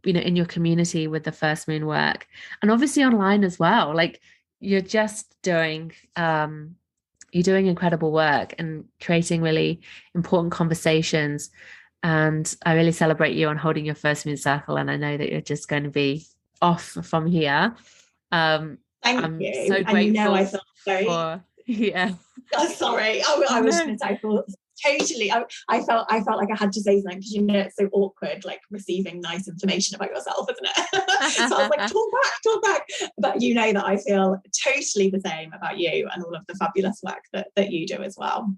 in your community with the First Moon work, and obviously online as well. Like, you're just doing incredible work and creating really important conversations. And I really celebrate you on holding your First Moon Circle. And I know that you're just going to be off from here.
Thank you.
So grateful.
I felt very. Sorry, I was going to say, totally. I felt like I had to say something, because it's so awkward, like receiving nice information about yourself, isn't it? So I was like, talk back. But that I feel totally the same about you and all of the fabulous work that you do as well.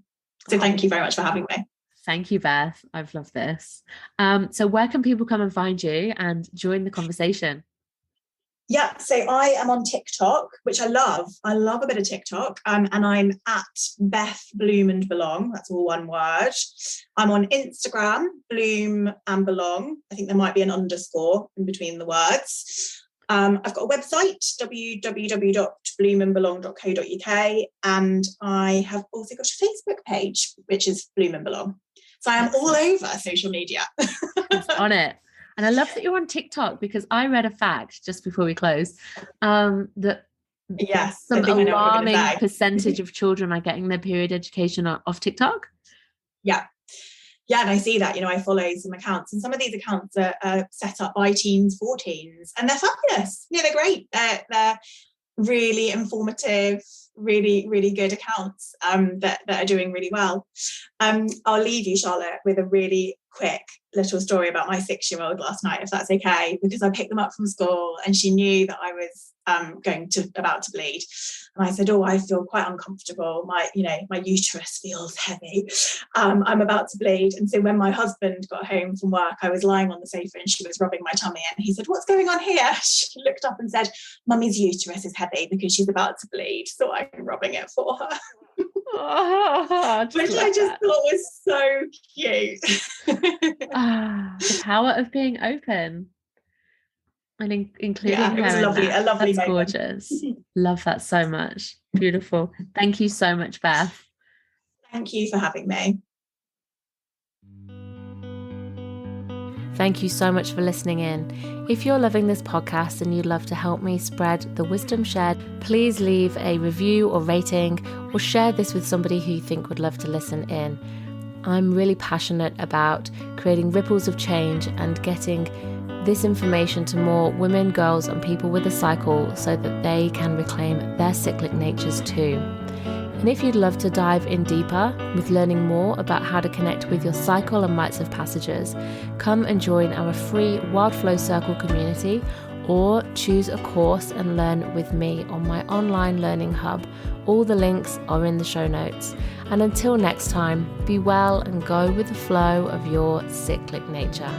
So thank you very much for having me.
Thank you, Beth. I've loved this. So where can people come and find you and join the conversation?
Yeah, so I am on TikTok, which I love. I love a bit of TikTok. And I'm at Beth Bloom and Belong. That's all one word. I'm on Instagram, Bloom and Belong. I think there might be an underscore in between the words. I've got a website, www.bloomandbelong.co.uk. And I have also got a Facebook page, which is Bloom and Belong. So I am all over social media.
It's on it. And I love that you're on TikTok, because I read a fact just before we close that some alarming percentage of children are getting their period education off TikTok.
Yeah, and I see that. I follow some accounts, and some of these accounts are set up by teens for teens, and they're fabulous. They're great. They're really informative, really, really good accounts that are doing really well. I'll leave you, Charlotte, with a really quick little story about my 6-year-old last night, if that's okay, because I picked them up from school and she knew that I was about to bleed. And I said, oh, I feel quite uncomfortable. My uterus feels heavy. I'm about to bleed. And so when my husband got home from work, I was lying on the sofa and she was rubbing my tummy. And he said, what's going on here? She looked up and said, Mummy's uterus is heavy because she's about to bleed. So I'm rubbing it for her. Which I just thought was so cute.
The power of being open. And including her.
It was a lovely
That's
moment.
Gorgeous. Love that so much. Beautiful. Thank you so much, Beth.
Thank you for having me.
Thank you so much for listening in. If you're loving this podcast and you'd love to help me spread the wisdom shared, please leave a review or rating or share this with somebody who you think would love to listen in. I'm really passionate about creating ripples of change and getting this information to more women, girls, and people with a cycle so that they can reclaim their cyclic natures too. And if you'd love to dive in deeper with learning more about how to connect with your cycle and rites of passages, come and join our free Wild Flow Circle community or choose a course and learn with me on my online learning hub. All the links are in the show notes. And until next time, be well and go with the flow of your cyclic nature.